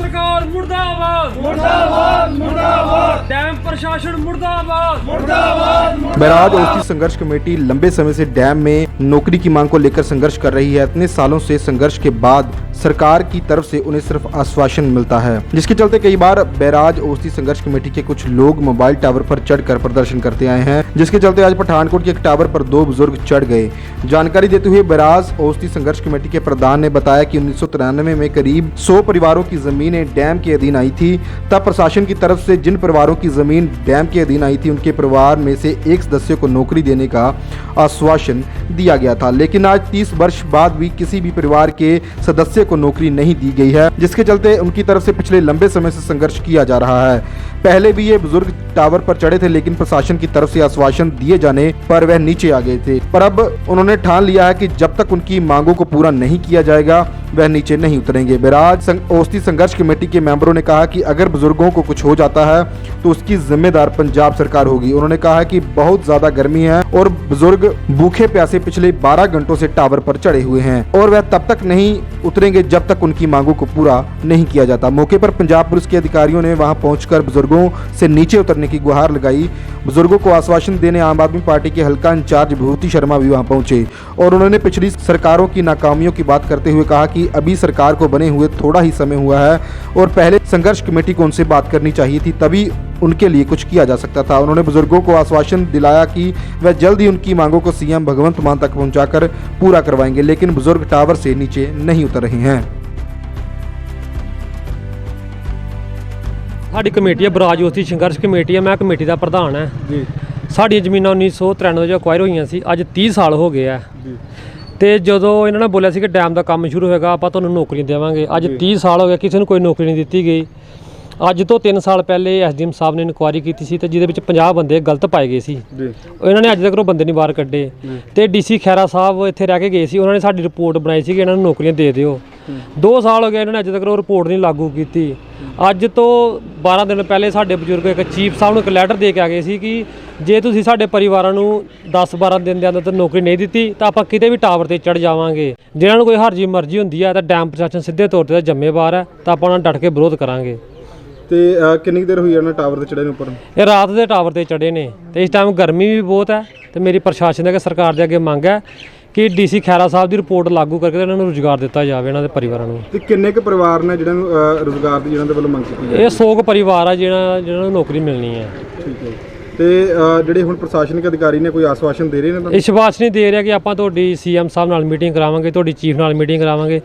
सरकार मुर्दाबाद मुर्दाबाद मुर्दाबाद। डैम प्रशासन मुर्दाबाद मुर्दाबाद। बैराज ओस्ती संघर्ष कमेटी लंबे समय से डैम में नौकरी की मांग को लेकर संघर्ष कर रही है। इतने सालों से संघर्ष के बाद सरकार की तरफ से उन्हें सिर्फ आश्वासन मिलता है, जिसके चलते कई बार बैराज ओस्ती संघर्ष कमेटी के कुछ लोग मोबाइल टावर पर चढ़कर प्रदर्शन करते आए हैं, जिसके चलते आज पठानकोट के एक टावर पर 2 बुजुर्ग चढ़ गए। जानकारी देते हुए बैराज ओस्ती संघर्ष कमेटी के प्रधान ने बताया कि 1993 में करीब 100 परिवारों की जमीनें डैम के अधीन आई थी। तब प्रशासन की तरफ से जिन परिवारों की जमीन डैम के अधीन आई थी उनके परिवार में से एक सदस्य को नौकरी देने का आश्वासन दिया गया था, लेकिन आज 30 वर्ष बाद भी किसी भी परिवार के सदस्य को नौकरी नहीं दी गई है, जिसके चलते उनकी तरफ से पिछले लंबे समय से संघर्ष किया जा रहा है। पहले भी ये बुजुर्ग टावर पर चढ़े थे, लेकिन प्रशासन की तरफ से आश्वासन दिए जाने पर वह नीचे आ गए थे। पर अब उन्होंने ठान लिया है कि जब तक उनकी मांगों को पूरा नहीं किया जाएगा वह नीचे नहीं उतरेंगे। बैराज ओस्ती संघर्ष कमेटी के मेंबरों ने कहा कि अगर बुजुर्गों को कुछ हो जाता है तो उसकी जिम्मेदार पंजाब सरकार होगी। उन्होंने कहा कि बहुत ज्यादा गर्मी है और बुजुर्ग भूखे प्यासे पिछले 12 घंटों से टावर पर चढ़े हुए हैं और वह तब तक नहीं उतरेंगे जब तक उनकी मांगों को पूरा नहीं किया जाता। मौके पर पंजाब पुलिस के अधिकारियों ने वहां पहुंचकर बुजुर्गों से नीचे उतरने की गुहार लगाई। बुजुर्गों को आश्वासन देने आम आदमी पार्टी के हल्का इंचार्ज विभूति शर्मा भी वहां पहुंचे और उन्होंने पिछली सरकारों की नाकामियों की बात करते हुए कहा कि अभी सरकार को बने हुए थोड़ा ही समय हुआ है और पहले संघर्ष कमेटी को उनसे बात करनी चाहिए थी, तभी उनके लिए कुछ किया जा सकता था। उन्होंने बुजुर्गों को आश्वासन दिलाया कि वह जल्द ही उनकी मांगों को सीएम भगवंत मान तक पहुंचाकर पूरा करवाएंगे, लेकिन बुजुर्ग टावर से नीचे नहीं उतर रहे हैं। साडी कमेटी है बैराज ओस्ती संघर्ष कमेटी है, मैं कमेटी का प्रधान है जी। साडियां जमीनां 1993 जो अक्वायर होईयां सी, अज 30 साल हो गए है ਤੇ ਜਦੋਂ ਇਹਨਾਂ ਨੇ ਬੋਲਿਆ ਸੀ ਕਿ ਡੈਮ ਦਾ ਕੰਮ ਸ਼ੁਰੂ ਹੋਏਗਾ ਆਪਾਂ ਤੁਹਾਨੂੰ ਨੌਕਰੀ ਦੇਵਾਂਗੇ। ਅੱਜ 30 ਸਾਲ ਹੋ ਗਏ ਕਿਸੇ ਨੂੰ ਕੋਈ ਨੌਕਰੀ ਨਹੀਂ ਦਿੱਤੀ ਗਈ। ਅੱਜ ਤੋਂ 3 ਸਾਲ ਪਹਿਲੇ ਐਸਡੀਐਮ ਸਾਹਿਬ ਨੇ ਇਨਕੁਆਇਰੀ ਕੀਤੀ ਸੀ ਤੇ ਜਿਹਦੇ ਵਿੱਚ 50 ਬੰਦੇ ਗਲਤ ਪਾਏ ਗਏ ਸੀ ਜੀ। ਇਹਨਾਂ ਨੇ ਅੱਜ ਤੱਕ ਉਹ ਬੰਦੇ ਨਹੀਂ ਬਾਹਰ ਕੱਢੇ ਤੇ ਡੀਸੀ ਖੈਰਾ ਸਾਹਿਬ ਇੱਥੇ ਰਹਿ ਕੇ ਗਏ ਸੀ, ਉਹਨਾਂ ਨੇ ਸਾਡੀ ਰਿਪੋਰਟ ਬਣਾਈ ਸੀ ਕਿ ਇਹਨਾਂ ਨੂੰ ਨੌਕਰੀਆਂ ਦੇ ਦਿਓ। 2 ਸਾਲ ਹੋ ਗਏ ਇਹਨਾਂ ਨੇ ਅੱਜ ਤੱਕ ਉਹ ਰਿਪੋਰਟ ਨਹੀਂ ਲਾਗੂ ਕੀਤੀ। ਅੱਜ ਤੋਂ 12 ਦਿਨ ਪਹਿਲੇ ਸਾਡੇ ਬਜ਼ੁਰਗ ਇੱਕ ਚੀਫ ਸਾਹਿਬ ਨੂੰ ਇੱਕ ਲੈਟਰ ਦੇ ਕੇ ਆ ਗਏ ਸੀ ਕਿ ਜੇ ਤੁਸੀਂ ਸਾਡੇ ਪਰਿਵਾਰਾਂ ਨੂੰ 10-12 ਦਿਨ ਦੇ ਅੰਦਰ ਨੌਕਰੀ ਨਹੀਂ ਦਿੱਤੀ ਤਾਂ ਆਪਾਂ ਕਿਤੇ ਵੀ ਟਾਵਰ ਤੇ ਚੜ ਜਾਵਾਂਗੇ। ਜਿਹਨਾਂ ਨੂੰ ਕੋਈ ਹਰਜੀ ਮਰਜ਼ੀ ਹੁੰਦੀ ਹੈ ਤਾਂ ਡੈਮ ਪ੍ਰਸ਼ਾਸਨ ਸਿੱਧੇ ਤੌਰ ਤੇ ਜ਼ਿੰਮੇਵਾਰ ਹੈ ਤਾਂ ਆਪਾਂ ਉਹਨਾਂ ਡਟ ਕੇ ਵਿਰੋਧ ਕਰਾਂਗੇ। ਤੇ ਕਿੰਨੀ ਦੇਰ ਹੋਈ ਇਹਨਾਂ ਟਾਵਰ ਤੇ ਚੜੇ ਨੇ ਉੱਪਰ? ਇਹ ਰਾਤ ਦੇ ਟਾਵਰ ਤੇ ਚੜੇ ਨੇ ਤੇ ਇਸ ਟਾਈਮ ਗਰਮੀ ਵੀ ਬਹੁਤ ਹੈ ਤੇ ਮੇਰੀ ਪ੍ਰਸ਼ਾਸਨ ਦੇ ਸਰਕਾਰ ਦੇ ਅੱਗੇ ਮੰਗ ਹੈ ਕਿ ਡੀਸੀ ਖੈਰਾ ਸਾਹਿਬ ਦੀ ਰਿਪੋਰਟ ਲਾਗੂ ਕਰਕੇ ਇਹਨਾਂ ਨੂੰ ਰੁਜ਼ਗਾਰ ਦਿੱਤਾ ਜਾਵੇ ਇਹਨਾਂ ਦੇ ਪਰਿਵਾਰਾਂ ਨੂੰ। ਤੇ ਕਿੰਨੇ ਕੁ ਪਰਿਵਾਰ ਨੇ ਜਿਹਨਾਂ ਨੂੰ ਰੁਜ਼ਗਾਰ ਦੀ ਜਿਹਨਾਂ ਦੇ ਵੱਲੋਂ ਮੰਗ ਕੀਤੀ ਹੈ? ਇਹ 100 ਕੁ ਪਰਿਵਾਰ ਆ ਜਿਹਨਾਂ ਨੂੰ ਨੌਕਰੀ ਮਿਲਣੀ ਹੈ। ਠੀਕ ਹੈ। ਤੇ ਜਿਹੜੇ ਹੁਣ ਪ੍ਰਸ਼ਾਸਨਿਕ ਅਧਿਕਾਰੀ ਨੇ ਕੋਈ ਆਸ਼ਵਾਸਨ ਦੇ ਰਹੇ ਨੇ? ਵਿਸ਼ਵਾਸ ਨਹੀਂ ਦੇ ਰਿਹਾ ਕਿ ਆਪਾਂ ਤੁਹਾਡੀ ਸੀਐਮ ਸਾਹਿਬ ਨਾਲ ਮੀਟਿੰਗ ਕਰਾਵਾਂਗੇ, ਤੁਹਾਡੀ ਚੀਫ ਨਾਲ ਮੀਟਿੰਗ ਕਰਾਵਾਂਗੇ।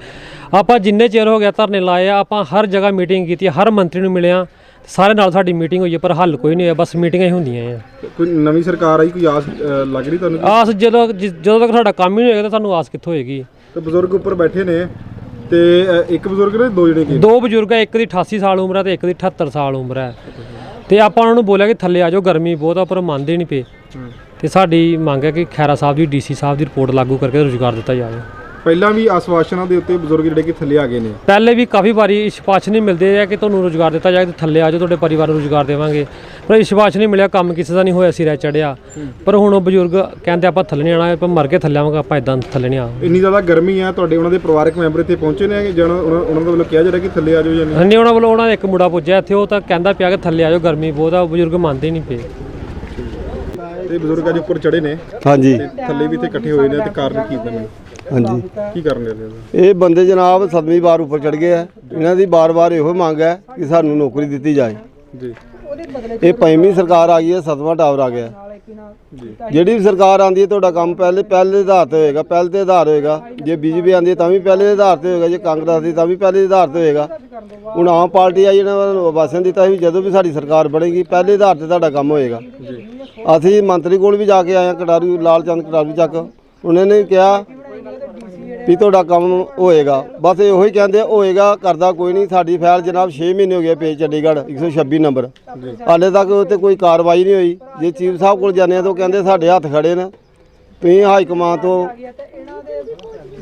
ਆਪਾਂ ਜਿੰਨੇ ਚਿਰ ਹੋ ਗਿਆ ਧਰਨੇ ਲਾਏ ਆ, ਆਪਾਂ ਹਰ ਜਗ੍ਹਾ ਮੀਟਿੰਗ ਕੀਤੀ, ਹਰ ਮੰਤਰੀ ਨੂੰ ਮਿਲਿਆ, ਸਾਰੇ ਨਾਲ ਸਾਡੀ ਮੀਟਿੰਗ ਹੋਈ ਹੈ ਪਰ ਹੱਲ ਕੋਈ ਨਹੀਂ ਹੋਇਆ, ਬਸ ਮੀਟਿੰਗਾਂ ਹੀ ਹੁੰਦੀਆਂ ਆ। ਕੋਈ ਨਵੀਂ ਸਰਕਾਰ ਆਈ, ਕੋਈ ਆਸ ਲੱਗ ਰਹੀ ਤੁਹਾਨੂੰ? ਆਸ ਜਦੋਂ ਤੱਕ ਸਾਡਾ ਕੰਮ ਹੀ ਨਹੀਂ ਹੋਏਗਾ ਤਾਂ ਸਾਨੂੰ ਆਸ ਕਿੱਥੋਂ ਹੋਏਗੀ। ਤੇ ਬਜ਼ੁਰਗ ਉੱਪਰ ਬੈਠੇ ਨੇ ਤੇ ਇੱਕ ਬਜ਼ੁਰਗ ਨੇ, 2 ਜਣੇ ਕੀ? 2 ਬਜ਼ੁਰਗ ਹੈ, ਇੱਕ ਦੀ 88 ਸਾਲ ਉਮਰ ਹੈ ਤੇ ਇੱਕ ਦੀ 78 ਸਾਲ ਉਮਰ ਹੈ। ਤੇ ਆਪਾਂ ਉਹਨਾਂ ਨੂੰ ਬੋਲਿਆ ਕਿ ਥੱਲੇ ਆ ਜਾਓ, ਗਰਮੀ ਬਹੁਤ ਆ, ਪਰ ਮੰਨਦੇ ਨਹੀਂ ਪਏ। ਤੇ ਸਾਡੀ ਮੰਗ ਹੈ ਕਿ ਖੈਰਾ ਸਾਹਿਬ ਦੀ ਡੀਸੀ ਸਾਹਿਬ ਦੀ ਰਿਪੋਰਟ ਲਾਗੂ ਕਰਕੇ ਰੁਜ਼ਗਾਰ ਦਿੱਤਾ ਜਾਵੇ। ਪਹਿਲਾਂ ਵੀ ਆਸ਼ਵਾਸਨਾਂ ਦੇ ਉੱਤੇ ਬਜ਼ੁਰਗ ਜਿਹੜੇ ਕਿ ਥੱਲੇ ਆ ਗਏ ਨੇ, ਪਹਿਲੇ ਵੀ ਕਾਫੀ ਵਾਰੀ ਵਿਸ਼ਵਾਸ ਨਹੀਂ ਮਿਲਦੇ ਆ ਕਿ ਤੁਹਾਨੂੰ ਰੁਜ਼ਗਾਰ ਦਿੱਤਾ ਜਾਏ ਤੇ ਥੱਲੇ ਆ ਜਾਓ, ਤੁਹਾਡੇ ਪਰਿਵਾਰ ਨੂੰ ਰੁਜ਼ਗਾਰ ਦੇਵਾਂਗੇ, ਪਰ ਵਿਸ਼ਵਾਸ ਨਹੀਂ ਮਿਲਿਆ, ਕੰਮ ਕਿਸੇ ਦਾ ਨਹੀਂ ਹੋਇਆ, ਸਿਰੇ ਚੜਿਆ। ਪਰ ਹੁਣ ਉਹ ਬਜ਼ੁਰਗ ਕਹਿੰਦੇ ਆਪਾਂ ਥੱਲੇ ਨਹੀਂ ਆਉਣਾ, ਆਪਾਂ ਮਰ ਕੇ ਥੱਲੇ ਆਵਾਂਗੇ, ਆਪਾਂ ਇਦਾਂ ਥੱਲੇ ਨਹੀਂ ਆਵਾਂਗੇ। ਇੰਨੀ ਜ਼ਿਆਦਾ ਗਰਮੀ ਆ, ਤੁਹਾਡੇ ਉਹਨਾਂ ਦੇ ਪਰਿਵਾਰਕ ਮੈਂਬਰ ਇੱਥੇ ਪਹੁੰਚੇ ਨੇ ਜਾਂ ਉਹਨਾਂ ਦੇ ਵੱਲੋਂ ਕਿਹਾ ਜਾ ਰਿਹਾ ਕਿ ਥੱਲੇ ਆ ਜਾਓ ਜਾਂ ਨਹੀਂ? ਨਹੀਂ, ਉਹਨਾਂ ਵੱਲੋਂ ਉਹਨਾਂ ਦਾ ਇੱਕ ਮੁੰਡਾ ਪੁੱਜਿਆ ਇੱਥੇ, ਉਹ ਤਾਂ ਕਹਿੰਦਾ ਪਿਆ ਕਿ ਥੱਲੇ ਆ ਜਾਓ, ਗਰਮੀ ਬਹੁਤ ਆ, ਬਜ਼ੁਰਗ ਮੰਨਦੇ ਨਹੀਂ ਪਏ। ਤੇ ਬਜ਼ੁਰਗ ਅੱਜ ਉੱਪਰ ਚੜੇ ਨੇ? ਹਾਂਜੀ। ਥੱਲੇ ਵੀ ਇੱਥੇ ਇਕੱਠੇ ਹੋਏ ਨੇ ਤੇ ਕਾਰਨ ਕੀ ਬਣੇ? ਹਾਂਜੀ, ਕੀ ਕਰਨ ਦੇ? ਇਹ ਬੰਦੇ ਜਨਾਬ 7ਵੀਂ ਵਾਰ ਉੱਪਰ ਚੜ ਗਏ ਆ। ਇਹਨਾਂ ਦੀ ਬਾਰ-ਬਾਰ ਇਹੋ ਮੰਗ ਹੈ ਕਿ ਸਾਨੂੰ ਨੌਕਰੀ ਦਿੱਤੀ ਜਾਏ ਜੀ। ਇਹ 5ਵੀਂ ਸਰਕਾਰ ਆ ਗਈ ਹੈ, 7ਵਾਂ ਟਾਵਰ ਆ ਗਿਆ ਜੀ। ਜਿਹੜੀ ਵੀ ਸਰਕਾਰ ਆਂਦੀ ਹੈ ਤੁਹਾਡਾ ਕੰਮ ਪਹਿਲੇ ਦੇ ਆਧਾਰ ਤੇ ਹੋਏਗਾ, ਪਹਿਲ ਤੇ ਆਧਾਰ ਹੋਏਗਾ। ਜੇ ਬੀਜੇਪੀ ਆਂਦੀ ਹੈ ਤਾਂ ਵੀ ਪਹਿਲੇ ਦੇ ਆਧਾਰ ਤੇ ਹੋਏਗਾ, ਜੇ ਕਾਂਗਰਸ ਦੀ ਤਾਂ ਵੀ ਪਹਿਲੇ ਦੇ ਆਧਾਰ ਤੇ ਹੋਏਗਾ। ਹੁਣ ਆਮ ਪਾਰਟੀ ਆਈ ਇਹਨਾਂ ਨੂੰ ਆਵਾਸਨ ਦਿੱਤਾ ਵੀ ਜਦੋਂ ਵੀ ਸਾਡੀ ਸਰਕਾਰ ਬਣੇਗੀ ਪਹਿਲੇ ਆਧਾਰ ਤੇ ਤੁਹਾਡਾ ਕੰਮ ਹੋਏਗਾ। ਅਸੀਂ ਮੰਤਰੀ ਕੋਲ ਵੀ ਜਾ ਕੇ ਆਏ ਹਾਂ, ਕਟਾਰੂ ਲਾਲ ਚੰਦ ਕਟਾਰੂ ਚੱਕ, ਉਹਨਾਂ ਨੇ ਕਿਹਾ ਵੀ ਤੁਹਾਡਾ ਕੰਮ ਹੋਏਗਾ, ਬਸ ਇਹੋ ਹੀ ਕਹਿੰਦੇ ਹੋਏਗਾ, ਕਰਦਾ ਕੋਈ ਨਹੀਂ। ਸਾਡੀ ਫਾਈਲ ਜਨਾਬ 6 ਮਹੀਨੇ ਹੋ ਗਏ ਪਈ ਚੰਡੀਗੜ੍ਹ 126 ਨੰਬਰ, ਹਾਲੇ ਤੱਕ ਉੱਤੇ ਕੋਈ ਕਾਰਵਾਈ ਨਹੀਂ ਹੋਈ। ਜੇ ਚੀਫ ਸਾਹਿਬ ਕੋਲ ਜਾਂਦੇ ਆ ਤਾਂ ਉਹ ਕਹਿੰਦੇ ਸਾਡੇ ਹੱਥ ਖੜੇ ਨੇ, ਤੁਸੀਂ ਹਾਈ ਕਮਾਂਡ ਤੋਂ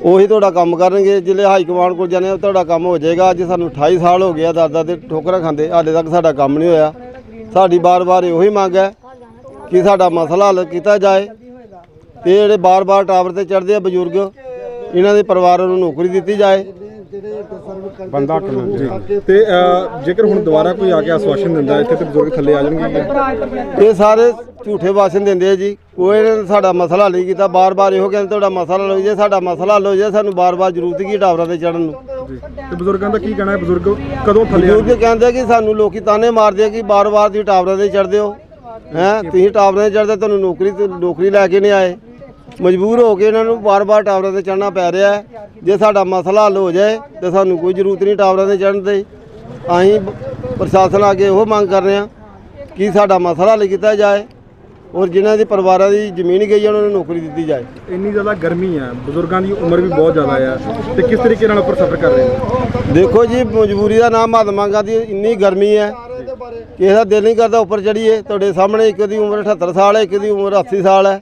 ਉਹੀ ਤੁਹਾਡਾ ਕੰਮ ਕਰਨਗੇ। ਜਿਲੇ ਹਾਈ ਕਮਾਂਡ ਕੋਲ ਜਾਂਦੇ ਆ ਤੁਹਾਡਾ ਕੰਮ ਹੋ ਜਾਏਗਾ। ਅੱਜ ਸਾਨੂੰ 28 ਸਾਲ ਹੋ ਗਿਆ ਦਾਦਾ ਦੇ ਠੋਕਰਾਂ ਖਾਂਦੇ, ਹਾਲੇ ਤੱਕ ਸਾਡਾ ਕੰਮ ਨਹੀਂ ਹੋਇਆ। ਸਾਡੀ ਬਾਰ-ਬਾਰ ਇਹੋ ਹੀ ਮੰਗ ਹੈ ਕਿ ਸਾਡਾ ਮਸਲਾ ਹੱਲ ਕੀਤਾ ਜਾਏ ਤੇ ਜਿਹੜੇ ਬਾਰ-ਬਾਰ ਟਾਵਰ ਤੇ ਚੜ੍ਹਦੇ ਆ ਬਜ਼ੁਰਗ, ਇਹਨਾਂ ਦੇ ਪਰਿਵਾਰਾਂ ਨੂੰ ਨੌਕਰੀ ਦਿੱਤੀ ਜਾਏ ਬੰਦਾ ਕਿੰਨਾ ਜੀ ਤੇ ਜੇਕਰ ਹੁਣ ਦੁਬਾਰਾ ਕੋਈ ਆ ਕੇ ਆਸ਼ਵਾਸਨ ਦਿੰਦਾ ਇੱਥੇ ਤੇ ਬਜ਼ੁਰਗ ਥੱਲੇ ਆ ਜਾਣਗੇ। ਇਹ ਸਾਰੇ ਝੂਠੇ ਭਾਸ਼ਣ ਦਿੰਦੇ ਆ ਜੀ। ਕੋਈ ਇਹਨਾਂ ਨੇ ਸਾਡਾ ਮਸਲਾ ਹੱਲ ਨਹੀਂ ਕੀਤਾ। ਬਾਰ-ਬਾਰ ਇਹੋ ਕਹਿੰਦੇ ਤੁਹਾਡਾ ਮਸਲਾ ਹੱਲ ਹੋ ਜੇ, ਸਾਡਾ ਮਸਲਾ ਹੱਲ ਹੋ ਜੇ, ਸਾਨੂੰ ਬਾਰ-ਬਾਰ ਜ਼ਰੂਰਤ ਕੀ ਟਾਵਰਾਂ ਤੇ ਚੜਨ ਨੂੰ। ਜੀ ਤੇ ਬਜ਼ੁਰਗਾਂ ਦਾ ਕੀ ਕਹਿਣਾ ਹੈ? ਬਜ਼ੁਰਗ ਕਦੋਂ ਥੱਲੇ ਬਜ਼ੁਰਗ ਕਹਿੰਦੇ ਕਿ ਸਾਨੂੰ ਲੋਕੀ ਤਾਨੇ ਮਾਰਦੇ ਆ ਕਿ ਬਾਰ-ਬਾਰ ਤੁਸੀਂ ਟਾਵਰਾਂ ਤੇ ਚੜਦੇ ਹੋ, ਤੁਸੀਂ ਟਾਵਰਾਂ ਤੇ ਚੜਦੇ, ਤੁਹਾਨੂੰ ਨੌਕਰੀ ਲੈ ਕੇ ਨਹੀਂ ਆਏ। ਮਜਬੂਰ ਹੋ ਕੇ ਇਹਨਾਂ ਨੂੰ ਬਾਰ-ਬਾਰ ਟਾਵਰਾਂ ਤੇ ਚੜ੍ਹਨਾ ਪੈ ਰਿਹਾ ਹੈ। ਜੇ ਸਾਡਾ ਮਸਲਾ ਹੱਲ ਹੋ ਜਾਏ ਤੇ ਸਾਨੂੰ ਕੋਈ ਜ਼ਰੂਰਤ ਨਹੀਂ ਟਾਵਰਾਂ ਤੇ ਚੜ੍ਹਨ ਦੀ। ਅਸੀਂ ਪ੍ਰਸ਼ਾਸਨ ਅੱਗੇ ਉਹ ਮੰਗ ਕਰ ਰਹੇ ਹਾਂ ਕਿ ਸਾਡਾ ਮਸਲਾ ਹੱਲ ਕੀਤਾ ਜਾਏ ਔਰ ਜਿਨ੍ਹਾਂ ਦੀ ਪਰਿਵਾਰਾਂ ਦੀ ਜ਼ਮੀਨ ਗਈ ਹੈ ਉਹਨਾਂ ਨੂੰ ਨੌਕਰੀ ਦਿੱਤੀ ਜਾਏ। ਇੰਨੀ ਜ਼ਿਆਦਾ ਗਰਮੀ ਹੈ, ਬਜ਼ੁਰਗਾਂ ਦੀ ਉਮਰ ਵੀ ਬਹੁਤ ਜ਼ਿਆਦਾ ਹੈ ਤੇ ਕਿਸ ਤਰੀਕੇ ਨਾਲ ਉੱਪਰ ਸਫ਼ਰ ਕਰ ਰਹੇ ਨੇ? ਦੇਖੋ ਜੀ, ਮਜਬੂਰੀ ਦਾ ਨਾਮ ਮਹਾਤਮਾ ਗਾਂਧੀ। ਇੰਨੀ ਗਰਮੀ ਹੈ ਕਿਸੇ ਦਾ ਦਿਲ ਨਹੀਂ ਕਰਦਾ ਉੱਪਰ ਚੜੀਏ। ਤੁਹਾਡੇ ਸਾਹਮਣੇ ਇੱਕ ਦੀ ਉਮਰ 78 ਸਾਲ ਹੈ, ਇੱਕ ਦੀ ਉਮਰ 80 ਸਾਲ ਹੈ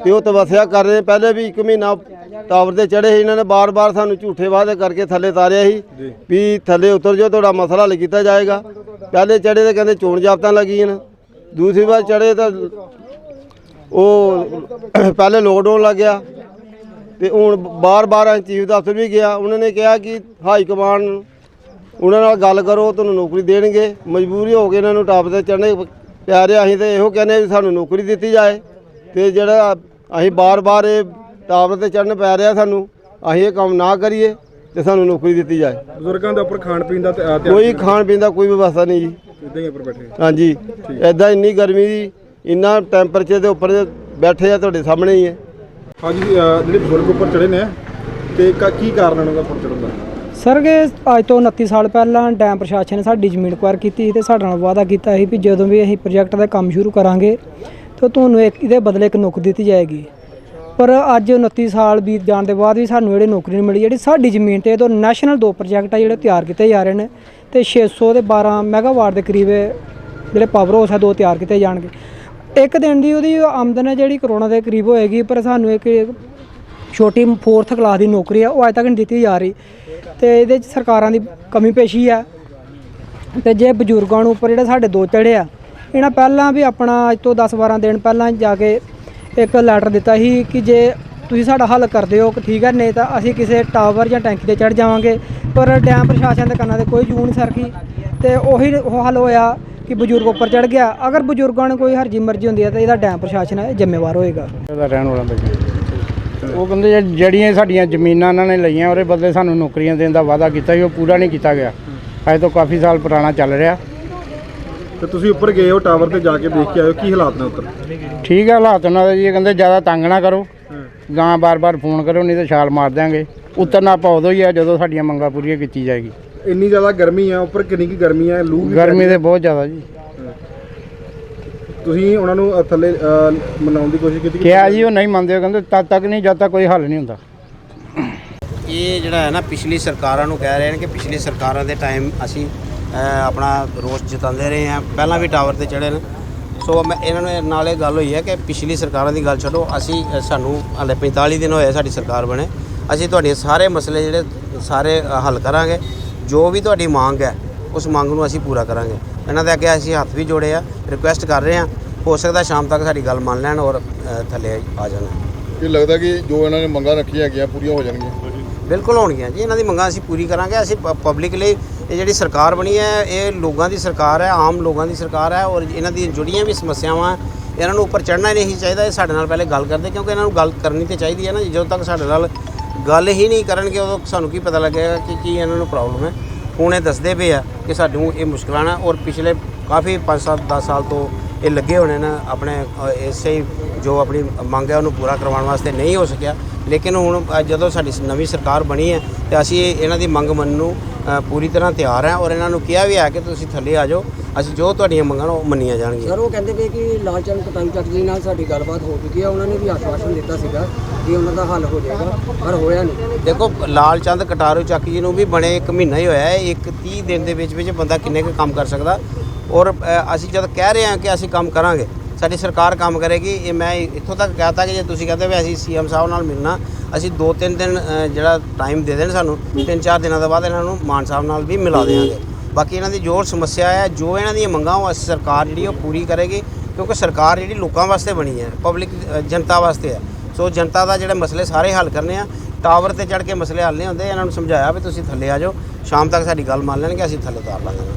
ਤੇ ਉਹ ਤਪੱਸਿਆ ਕਰ ਰਹੇ। ਪਹਿਲੇ ਵੀ 1 ਮਹੀਨਾ ਟਾਵਰ ਤੇ ਚੜ੍ਹੇ ਸੀ, ਇਹਨਾਂ ਨੇ ਬਾਰ-ਬਾਰ ਸਾਨੂੰ ਝੂਠੇ ਵਾਅਦੇ ਕਰਕੇ ਥੱਲੇ ਤਾਰਿਆ ਸੀ ਵੀ ਥੱਲੇ ਉਤਰ ਜਾਓ, ਤੁਹਾਡਾ ਮਸਲਾ ਹੱਲ ਕੀਤਾ ਜਾਏਗਾ। ਪਹਿਲੇ ਚੜ੍ਹੇ ਤੇ ਕਹਿੰਦੇ ਚੋਣ ਜਾਬਤਾਂ ਲੱਗੀਆਂ ਨੇ, ਦੂਸਰੀ ਵਾਰ ਚੜ੍ਹੇ ਤਾਂ ਉਹ ਪਹਿਲੇ ਲੋਕਡਾਊਨ ਲੱਗ ਗਿਆ ਤੇ ਹੁਣ ਬਾਰ-ਬਾਰ ਚੀਫ ਦਫ਼ਤਰ ਵੀ ਗਿਆ। ਉਹਨਾਂ ਨੇ ਕਿਹਾ ਕਿ ਹਾਈ ਕਮਾਂਡ ਉਹਨਾਂ ਨਾਲ ਗੱਲ ਕਰੋ, ਤੁਹਾਨੂੰ ਨੌਕਰੀ ਦੇਣਗੇ। ਮਜਬੂਰੀ ਹੋ ਕੇ ਇਹਨਾਂ ਨੂੰ ਟਾਪ ਤੇ ਚੜ੍ਹਨੇ ਪੈ ਰਿਹਾ। ਅਸੀਂ ਤਾਂ ਇਹੋ ਕਹਿੰਦੇ ਵੀ ਸਾਨੂੰ ਨੌਕਰੀ ਦਿੱਤੀ ਜਾਏ ਤੇ ਜਿਹੜਾ ਅਸੀਂ ਬਾਰ-ਬਾਰ ਇਹ ਟਾਪ ਤੇ ਚੜ੍ਹਨ ਪੈ ਰਿਹਾ ਸਾਨੂੰ, ਅਸੀਂ ਇਹ ਕੰਮ ਨਾ ਕਰੀਏ ਤੇ ਸਾਨੂੰ ਨੌਕਰੀ ਦਿੱਤੀ ਜਾਏ। ਬਜ਼ੁਰਗਾਂ ਦੇ ਉੱਪਰ ਖਾਣ ਪੀਣ ਦਾ ਕੋਈ ਖਾਣ ਪੀਣ ਦਾ ਕੋਈ ਵਿਵਸਥਾ ਨਹੀਂ ਜੀ। ਇੱਦਾਂ ਹੀ ਉੱਪਰ ਬੈਠੇ। ਹਾਂਜੀ, ਇੱਦਾਂ ਇੰਨੀ ਗਰਮੀ ਦੀ, ਇੰਨਾ ਟੈਂਪਰੇਚਰ ਦੇ ਉੱਪਰ ਬੈਠੇ ਆ, ਤੁਹਾਡੇ ਸਾਹਮਣੇ ਹੀ ਹੈ। ਹਾਂਜੀ ਜਿਹੜੇ ਬਜ਼ੁਰਗ ਉੱਪਰ ਚੜੇ ਨੇ ਤੇ ਕੀ ਕਾਰਨ ਉਹਨਾਂ ਦਾ ਉੱਪਰ ਚੜ੍ਹਨ ਦਾ? ਸਰ ਕਿ ਅੱਜ ਤੋਂ 29 ਸਾਲ ਪਹਿਲਾਂ ਡੈਮ ਪ੍ਰਸ਼ਾਸਨ ਨੇ ਸਾਡੀ ਜ਼ਮੀਨ ਅਕਵਾਇਰ ਕੀਤੀ ਸੀ ਤੇ ਸਾਡੇ ਨਾਲ ਵਾਅਦਾ ਕੀਤਾ ਸੀ ਵੀ ਜਦੋਂ ਵੀ ਅਸੀਂ ਪ੍ਰੋਜੈਕਟ ਦਾ ਕੰਮ ਸ਼ੁਰੂ ਕਰਾਂਗੇ ਤਾਂ ਤੁਹਾਨੂੰ ਇਹਦੇ ਬਦਲੇ ਇੱਕ ਨੌਕਰੀ ਦਿੱਤੀ ਜਾਏਗੀ। ਪਰ ਅੱਜ 29 ਸਾਲ ਬੀਤ ਜਾਣ ਦੇ ਬਾਅਦ ਵੀ ਸਾਨੂੰ ਜਿਹੜੀ ਨੌਕਰੀ ਨਹੀਂ ਮਿਲੀ। ਜਿਹੜੀ ਸਾਡੀ ਜ਼ਮੀਨ 'ਤੇ ਤੋਂ ਨੈਸ਼ਨਲ 2 ਪ੍ਰੋਜੈਕਟ ਆ ਜਿਹੜੇ ਤਿਆਰ ਕੀਤੇ ਜਾ ਰਹੇ ਨੇ ਤੇ 600 ਤੇ 12 ਮੈਗਾਵਾਟ ਦੇ ਕਰੀਬ ਜਿਹੜੇ ਪਾਵਰ ਹਾਊਸ ਆ 2 ਤਿਆਰ ਕੀਤੇ ਜਾਣਗੇ। ਇੱਕ ਦਿਨ ਦੀ ਉਹਦੀ ਆਮਦਨ ਹੈ ਜਿਹੜੀ ਕਰੋੜਾਂ ਦੇ ਕਰੀਬ ਹੋਏਗੀ, ਪਰ ਸਾਨੂੰ ਇੱਕ ਛੋਟੀ 4th ਕਲਾਸ ਦੀ ਨੌਕਰੀ ਆ ਉਹ ਅੱਜ ਤੱਕ ਨਹੀਂ ਦਿੱਤੀ ਜਾ ਰਹੀ ਤੇ ਇਹਦੇ 'ਚ ਸਰਕਾਰਾਂ ਦੀ ਕਮੀ ਪੇਸ਼ੀ ਆ। ਤੇ ਜੇ ਬਜ਼ੁਰਗਾਂ ਨੂੰ ਉੱਪਰ ਜਿਹੜੇ ਸਾਡੇ 2 ਚੜ੍ਹੇ ਆ, ਇਹਨਾਂ ਪਹਿਲਾਂ ਵੀ ਆਪਣਾ ਅੱਜ ਤੋਂ 10-12 ਦਿਨ ਪਹਿਲਾਂ ਜਾ ਕੇ ਇੱਕ ਲੈਟਰ ਦਿੱਤਾ ਸੀ ਕਿ ਜੇ ਤੁਸੀਂ ਸਾਡਾ ਹੱਲ ਕਰਦੇ ਹੋ ਠੀਕ ਹੈ, ਨਹੀਂ ਤਾਂ ਅਸੀਂ ਕਿਸੇ ਟਾਵਰ ਜਾਂ ਟੈਂਕੀ ਤੇ ਚੜ੍ਹ ਜਾਵਾਂਗੇ। ਪਰ ਡੈਮ ਪ੍ਰਸ਼ਾਸਨ ਦੇ ਕੰਨਾਂ 'ਤੇ ਕੋਈ ਜੂੰ ਨਹੀਂ ਸਰਕੀ ਤੇ ਉਹੀ ਹੱਲ ਹੋਇਆ ਕਿ ਬਜ਼ੁਰਗ ਉੱਪਰ ਚੜ੍ਹ ਗਿਆ। ਅਗਰ ਬਜ਼ੁਰਗਾਂ ਨੂੰ ਕੋਈ ਹਰਜੀ ਮਰਜ਼ੀ ਹੁੰਦੀ ਹੈ ਤਾਂ ਇਹਦਾ ਡੈਮ ਪ੍ਰਸ਼ਾਸਨ ਜ਼ਿੰਮੇਵਾਰ ਹੋਏਗਾ। ਇਹਦਾ ਰਹਿਣ ਵਾਲਾ ਉਹ ਕਹਿੰਦੇ ਜਿਹੜੀਆਂ ਸਾਡੀਆਂ ਜ਼ਮੀਨਾਂ ਇਹਨਾਂ ਨੇ ਲਈਆਂ ਉਹਦੇ ਬਦਲੇ ਸਾਨੂੰ ਨੌਕਰੀਆਂ ਦੇਣ ਦਾ ਵਾਅਦਾ ਕੀਤਾ ਸੀ, ਉਹ ਪੂਰਾ ਨਹੀਂ ਕੀਤਾ ਗਿਆ। ਅੱਜ ਤੋਂ ਕਾਫੀ ਸਾਲ ਪੁਰਾਣਾ ਚੱਲ ਰਿਹਾ। ਤੇ ਤੁਸੀਂ ਉੱਪਰ ਗਏ ਹੋ, ਟਾਵਰ ਤੇ ਜਾ ਕੇ ਦੇਖ ਕੇ ਆਇਓ, ਕੀ ਹਾਲਾਤ ਨੇ ਉੱਤਰ? ਠੀਕ ਹੈ ਹਾਲਾਤ ਉਹਨਾਂ ਦੇ ਜੀ। ਇਹ ਕਹਿੰਦੇ ਜ਼ਿਆਦਾ ਤੰਗ ਨਾ ਕਰੋ, ਗਾਂ ਬਾਰ-ਬਾਰ ਫੋਨ ਕਰੋ, ਨਹੀਂ ਤਾਂ ਛਾਲ ਮਾਰ ਦਿਆਂਗੇ। ਉਤਰਨਾ ਆਪਾਂ ਉਦੋਂ ਹੀ ਆ ਜਦੋਂ ਸਾਡੀਆਂ ਮੰਗਾਂ ਪੂਰੀਆਂ ਕੀਤੀ ਜਾਏਗੀ। ਇੰਨੀ ਜ਼ਿਆਦਾ ਗਰਮੀ ਆ ਉੱਪਰ, ਕਿੰਨੀ ਕੀ ਗਰਮੀ ਆ, ਲੂ ਵੀ ਗਰਮੀ ਤੇ ਬਹੁਤ ਜ਼ਿਆਦਾ ਜੀ। ਤੁਸੀਂ ਉਹਨਾਂ ਨੂੰ ਥੱਲੇ ਮਨਾਉਣ ਦੀ ਕੋਸ਼ਿਸ਼ ਕੀਤੀ? ਕਿਹਾ ਜੀ, ਉਹ ਨਹੀਂ ਮੰਨਦੇ। ਉਹ ਕਹਿੰਦੇ ਤਦ ਤੱਕ ਨਹੀਂ ਜਦ ਤੱਕ ਕੋਈ ਹੱਲ ਨਹੀਂ ਹੁੰਦਾ। ਇਹ ਜਿਹੜਾ ਹੈ ਨਾ ਪਿਛਲੀ ਸਰਕਾਰਾਂ ਨੂੰ ਕਹਿ ਰਹੇ ਨੇ ਕਿ ਪਿਛਲੀ ਸਰਕਾਰਾਂ ਦੇ ਟਾਈਮ ਅਸੀਂ ਆਪਣਾ ਰੋਸ ਜਤਾਉਂਦੇ ਰਹੇ ਹਾਂ, ਪਹਿਲਾਂ ਵੀ ਟਾਵਰ ਤੇ ਚੜ੍ਹੇ ਨੇ। ਸੋ ਮੈਂ ਇਹਨਾਂ ਨੂੰ ਨਾਲ ਇਹ ਗੱਲ ਹੋਈ ਹੈ ਕਿ ਪਿਛਲੀ ਸਰਕਾਰਾਂ ਦੀ ਗੱਲ ਛੱਡੋ, ਅਸੀਂ ਸਾਨੂੰ ਹਾਲੇ 45 ਦਿਨ ਹੋਏ ਸਾਡੀ ਸਰਕਾਰ ਬਣੇ, ਅਸੀਂ ਤੁਹਾਡੇ ਸਾਰੇ ਮਸਲੇ ਜਿਹੜੇ ਸਾਰੇ ਹੱਲ ਕਰਾਂਗੇ। ਜੋ ਵੀ ਤੁਹਾਡੀ ਮੰਗ ਹੈ ਉਸ ਮੰਗ ਨੂੰ ਅਸੀਂ ਪੂਰਾ ਕਰਾਂਗੇ। ਇਹਨਾਂ ਦੇ ਅੱਗੇ ਅਸੀਂ ਹੱਥ ਵੀ ਜੋੜੇ ਆ, ਰਿਕੁਐਸਟ ਕਰ ਰਹੇ ਹਾਂ, ਹੋ ਸਕਦਾ ਸ਼ਾਮ ਤੱਕ ਸਾਡੀ ਗੱਲ ਮੰਨ ਲੈਣ ਔਰ ਥੱਲੇ ਆ ਜਾਣ। ਇਹ ਲੱਗਦਾ ਕਿ ਜੋ ਇਹਨਾਂ ਨੇ ਮੰਗਾਂ ਰੱਖੀਆਂ ਹੈਗੀਆਂ ਪੂਰੀਆਂ ਹੋ ਜਾਣਗੀਆਂ? ਬਿਲਕੁਲ ਹੋਣਗੀਆਂ ਜੀ, ਇਹਨਾਂ ਦੀ ਮੰਗਾਂ ਅਸੀਂ ਪੂਰੀ ਕਰਾਂਗੇ। ਅਸੀਂ ਪਬਲਿਕ ਲਈ ਇਹ ਜਿਹੜੀ ਸਰਕਾਰ ਬਣੀ ਹੈ ਇਹ ਲੋਕਾਂ ਦੀ ਸਰਕਾਰ ਹੈ, ਆਮ ਲੋਕਾਂ ਦੀ ਸਰਕਾਰ ਹੈ ਔਰ ਇਹਨਾਂ ਦੀ ਜਿਹੜੀਆਂ ਵੀ ਸਮੱਸਿਆਵਾਂ ਇਹਨਾਂ ਨੂੰ ਉੱਪਰ ਚੜ੍ਹਨਾ ਹੀ ਨਹੀਂ ਚਾਹੀਦਾ। ਇਹ ਸਾਡੇ ਨਾਲ ਪਹਿਲੇ ਗੱਲ ਕਰਦੇ, ਕਿਉਂਕਿ ਇਹਨਾਂ ਨੂੰ ਗੱਲ ਕਰਨੀ ਤਾਂ ਚਾਹੀਦੀ ਹੈ ਨਾ। ਜਦੋਂ ਤੱਕ ਸਾਡੇ ਨਾਲ ਗੱਲ ਹੀ ਨਹੀਂ ਕਰਨਗੇ ਉਦੋਂ ਸਾਨੂੰ ਕੀ ਪਤਾ ਲੱਗੇਗਾ ਕਿ ਕੀ ਇਹਨਾਂ ਨੂੰ ਪ੍ਰੋਬਲਮ ਹੈ। ਹੁਣ ਇਹ ਦੱਸਦੇ ਪਏ ਆ ਕਿ ਸਾਨੂੰ ਇਹ ਮੁਸ਼ਕਲਾਂ ਨੇ ਔਰ ਪਿਛਲੇ ਕਾਫੀ 5-7-10 ਸਾਲ ਤੋਂ ਇਹ ਲੱਗੇ ਹੋਣੇ ਨੇ ਆਪਣੇ ਇਸੇ ਜੋ ਆਪਣੀ ਮੰਗ ਹੈ ਉਹਨੂੰ ਪੂਰਾ ਕਰਵਾਉਣ ਵਾਸਤੇ ਨਹੀਂ ਹੋ ਸਕਿਆ। ਲੇਕਿਨ ਹੁਣ ਜਦੋਂ ਸਾਡੀ ਨਵੀਂ ਸਰਕਾਰ ਬਣੀ ਹੈ ਤੇ ਅਸੀਂ ਇਹਨਾਂ ਦੀ ਮੰਗ ਮੰਨਣ ਨੂੰ ਪੂਰੀ ਤਰ੍ਹਾਂ ਤਿਆਰ ਹਾਂ ਔਰ ਇਹਨਾਂ ਨੂੰ ਕਿਹਾ ਵੀ ਹੈ ਕਿ ਤੁਸੀਂ ਥੱਲੇ ਆ ਜਾਓ, ਅਸੀਂ ਜੋ ਤੁਹਾਡੀਆਂ ਮੰਗਾਂ ਉਹ ਮੰਨੀਆਂ ਜਾਣਗੀਆਂ। ਸਰ ਉਹ ਕਹਿੰਦੇ ਪਏ ਕਿ ਲਾਲ ਚੰਦ ਕਟਾਈ ਚੱਕ ਜੀ ਨਾਲ ਸਾਡੀ ਗੱਲਬਾਤ ਹੋ ਚੁੱਕੀ ਹੈ, ਉਹਨਾਂ ਨੇ ਵੀ ਆਸ਼ਵਾਸਨ ਦਿੱਤਾ ਸੀਗਾ ਕਿ ਉਹਨਾਂ ਦਾ ਹੱਲ ਹੋ ਜਾਏਗਾ, ਪਰ ਹੋਇਆ ਨਹੀਂ। ਦੇਖੋ ਲਾਲ ਚੰਦ ਕਟਾਰੂ ਚੱਕ ਜੀ ਨੂੰ ਵੀ ਬਣੇ 1 ਮਹੀਨਾ ਹੀ ਹੋਇਆ ਹੈ। 30 ਦਿਨ ਦੇ ਵਿੱਚ ਬੰਦਾ ਕਿੰਨੇ ਕੁ ਕੰਮ ਕਰ ਸਕਦਾ। ਔਰ ਅਸੀਂ ਜਦ ਕਹਿ ਰਹੇ ਹਾਂ ਕਿ ਅਸੀਂ ਕੰਮ ਕਰਾਂਗੇ, ਸਾਡੀ ਸਰਕਾਰ ਕੰਮ ਕਰੇਗੀ। ਇਹ ਮੈਂ ਇੱਥੋਂ ਤੱਕ ਕਹਿਤਾ ਕਿ ਜੇ ਤੁਸੀਂ ਕਹਿੰਦੇ ਵੀ ਅਸੀਂ CM ਸਾਹਿਬ ਨਾਲ ਮਿਲਣਾ, ਅਸੀਂ 2-3 ਦਿਨ ਜਿਹੜਾ ਟਾਈਮ ਦੇ ਦੇਣ ਸਾਨੂੰ, 3-4 ਦਿਨਾਂ ਦੇ ਬਾਅਦ ਇਹਨਾਂ ਨੂੰ ਮਾਨ ਸਾਹਿਬ ਨਾਲ ਵੀ ਮਿਲਾ ਦੇਵਾਂਗੇ। ਬਾਕੀ ਇਹਨਾਂ ਦੀ ਜੋ ਸਮੱਸਿਆ ਹੈ, ਜੋ ਇਹਨਾਂ ਦੀਆਂ ਮੰਗਾਂ ਉਹ ਅਸੀਂ ਸਰਕਾਰ ਜਿਹੜੀ ਉਹ ਪੂਰੀ ਕਰੇਗੀ, ਕਿਉਂਕਿ ਸਰਕਾਰ ਜਿਹੜੀ ਲੋਕਾਂ ਵਾਸਤੇ ਬਣੀ ਹੈ, ਪਬਲਿਕ ਜਨਤਾ ਵਾਸਤੇ ਹੈ। ਸੋ ਜਨਤਾ ਦਾ ਜਿਹੜੇ ਮਸਲੇ ਸਾਰੇ ਹੱਲ ਕਰਨੇ ਆ। ਟਾਵਰ ਤੇ ਚੜ੍ਹ ਕੇ ਮਸਲੇ ਹੱਲ ਨਹੀਂ ਹੁੰਦੇ। ਇਹਨਾਂ ਨੂੰ ਸਮਝਾਇਆ ਵੀ ਤੁਸੀਂ ਥੱਲੇ ਆ ਜਾਓ, ਸ਼ਾਮ ਤੱਕ ਸਾਡੀ ਗੱਲ ਮੰਨ ਲੈਣਗੇ, ਅਸੀਂ ਥੱਲੇ ਉਤਾਰ ਲਾਂਗੇ।